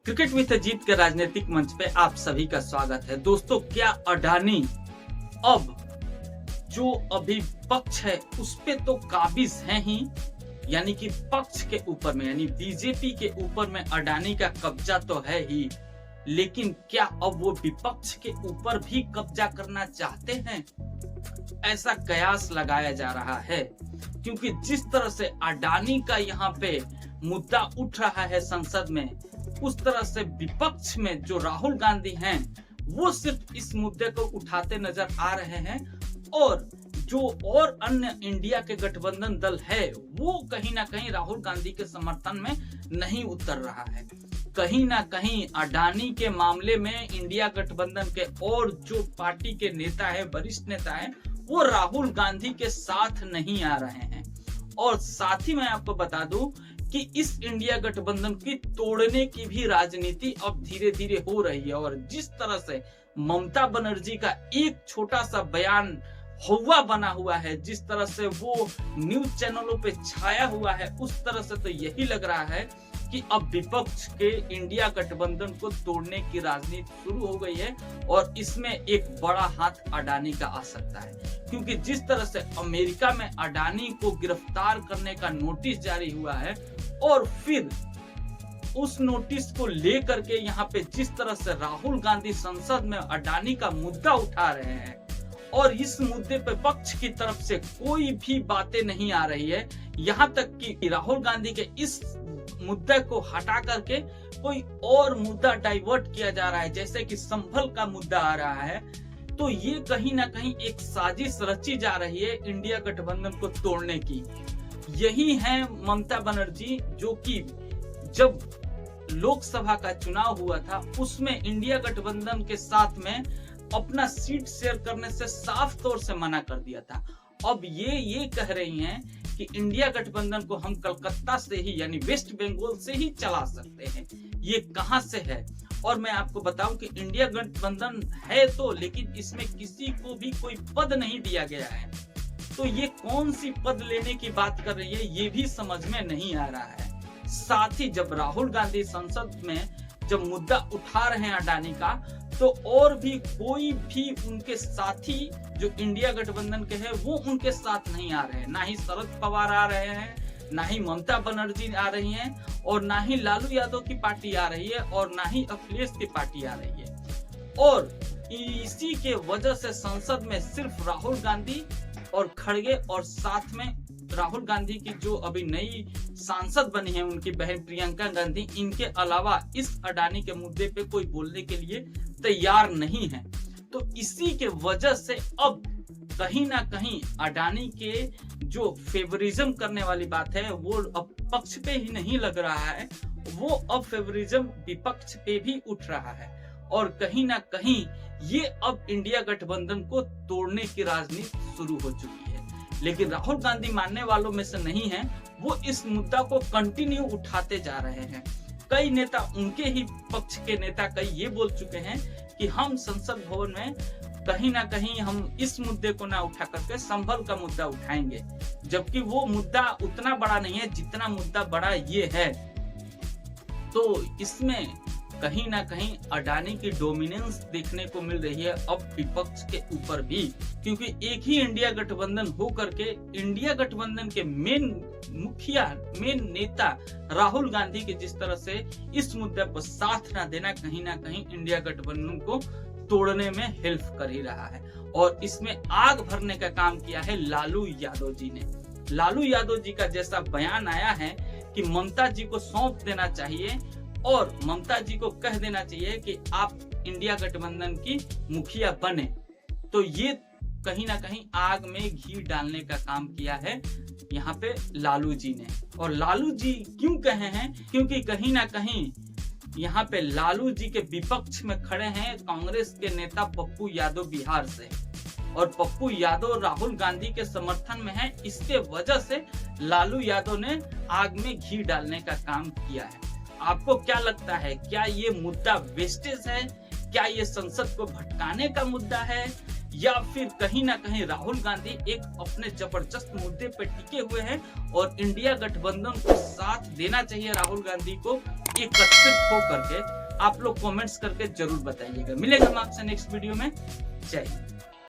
Cricket with Ajit के राजनीतिक मंच पे आप सभी का स्वागत है। दोस्तों, क्या अडानी अब जो अभी पक्ष है उस पे तो काबिज है ही, यानी कि पक्ष के ऊपर में यानी बीजेपी के ऊपर में अडानी का कब्जा तो है ही, लेकिन क्या अब वो विपक्ष के ऊपर भी कब्जा करना चाहते हैं? ऐसा कयास लगाया जा रहा है, क्योंकि जिस तरह से अडानी का यहाँ पे मुद्दा उठ रहा है संसद में, उस तरह से विपक्ष में जो राहुल गांधी हैं वो सिर्फ इस मुद्दे को उठाते नजर आ रहे हैं, और जो और अन्य इंडिया के गठबंधन दल है वो कहीं ना कहीं राहुल गांधी के समर्थन में नहीं उतर रहा है। कहीं ना कहीं अडानी के मामले में इंडिया गठबंधन के और जो पार्टी के नेता है, वरिष्ठ नेता है, वो राहुल गांधी के साथ नहीं आ रहे हैं। और साथ ही मैं आपको बता दूं कि इस इंडिया गठबंधन की तोड़ने की भी राजनीति अब धीरे धीरे हो रही है। और जिस तरह से ममता बनर्जी का एक छोटा सा बयान हवा बना हुआ है, जिस तरह से वो न्यूज चैनलों पे छाया हुआ है, उस तरह से तो यही लग रहा है कि अब विपक्ष के इंडिया गठबंधन को तोड़ने की राजनीति शुरू हो गई है। और इसमें एक बड़ा हाथ अडानी का आ सकता है, क्योंकि जिस तरह से अमेरिका में अडानी को गिरफ्तार करने का नोटिस जारी हुआ है, और फिर उस नोटिस को लेकर के यहाँ पे जिस तरह से राहुल गांधी संसद में अडानी का मुद्दा उठा रहे हैं, और इस मुद्दे पे पक्ष की तरफ से कोई भी बातें नहीं आ रही है, यहाँ तक कि राहुल गांधी के इस मुद्दे को हटा करके कोई और मुद्दा डाइवर्ट किया जा रहा है, जैसे कि संभल का मुद्दा आ रहा है। तो ये कहीं ना कहीं एक साजिश रची जा रही है इंडिया गठबंधन को तोड़ने की। यही है ममता बनर्जी, जो कि जब लोकसभा का चुनाव हुआ था उसमें इंडिया गठबंधन के साथ में अपना सीट शेयर करने से साफ तौर से मना कर दिया था। अब ये कह रही हैं कि इंडिया गठबंधन को हम कलकत्ता से ही यानी वेस्ट बंगाल से ही चला सकते हैं। ये कहां से है? और मैं आपको बताऊं कि इंडिया गठबंधन है तो, लेकिन इसमें किसी को भी कोई पद नहीं दिया गया है। तो ये कौन सी पद लेने की बात कर रही है, ये भी समझ में नहीं आ रहा है। साथ ही जब राहुल गांधी संसद में जब मुद्दा उठा रहे हैं अडानी का, तो और भी कोई भी उनके साथी जो इंडिया गठबंधन के हैं वो उनके साथ नहीं आ रहे हैं। ना ही शरद पवार आ रहे हैं, ना ही ममता बनर्जी आ रही हैं, और ना ही लालू यादव की पार्टी आ रही है, और ना ही अखिलेश की पार्टी आ रही है। और इसी के वजह से संसद में सिर्फ राहुल गांधी और खड़गे, और साथ में राहुल गांधी की जो अभी नई सांसद बनी है उनकी बहन प्रियंका गांधी, इनके अलावा इस अडानी के मुद्दे पे कोई बोलने के लिए तैयार नहीं है। तो इसी के वजह से अब कहीं ना कहीं अडानी के जो फेवरिज्म करने वाली बात है वो अब पक्ष पे ही नहीं लग रहा है, वो अब फेवरिज्म विपक्ष पे भी उठ रहा है। और कहीं ना कहीं ये अब इंडिया गठबंधन को तोड़ने की राजनीति शुरू हो चुकी है। लेकिन राहुल गांधी मानने वालों में से नहीं है, वो इस मुद्दा को कंटिन्यू उठाते जा रहे हैं। कई नेता, उनके ही पक्ष के नेता कई ये बोल चुके हैं कि हम संसद भवन में कहीं ना कहीं हम इस मुद्दे को ना उठा करके संभल का मुद्दा उठाएंगे, जबकि वो मुद्दा उतना बड़ा नहीं है जितना मुद्दा बड़ा ये है। तो इसमें कहीं ना कहीं अडानी की डोमिनेंस देखने को मिल रही है अब विपक्ष के ऊपर भी, क्योंकि एक ही इंडिया गठबंधन हो करके इंडिया गठबंधन के मेन मुखिया, मेन नेता राहुल गांधी के जिस तरह से इस मुद्दे पर साथ ना देना कहीं ना कहीं इंडिया गठबंधन को तोड़ने में हेल्प कर ही रहा है। और इसमें आग भरने का काम किया है लालू यादव जी ने। लालू यादव जी का जैसा बयान आया है कि ममता जी को सौंप देना चाहिए, और ममता जी को कह देना चाहिए कि आप इंडिया गठबंधन की मुखिया बने, तो ये कहीं ना कहीं आग में घी डालने का काम किया है यहाँ पे लालू जी ने। और लालू जी क्यों कहे हैं? क्योंकि कहीं ना कहीं यहाँ पे लालू जी के विपक्ष में खड़े हैं कांग्रेस के नेता पप्पू यादव बिहार से, और पप्पू यादव राहुल गांधी के समर्थन में है। इसके वजह से लालू यादव ने आग में घी डालने का काम किया है। आपको क्या लगता है, क्या ये मुद्दा वेस्टेज है? क्या ये संसद को भटकाने का मुद्दा है, या फिर कहीं ना कहीं राहुल गांधी एक अपने जबरदस्त मुद्दे पे टिके हुए हैं और इंडिया गठबंधन को साथ देना चाहिए राहुल गांधी को एकत्रित होकर के? आप लोग कमेंट्स करके जरूर बताइएगा। मिलेगा हम आपसे नेक्स्ट वीडियो में। जय हिंद।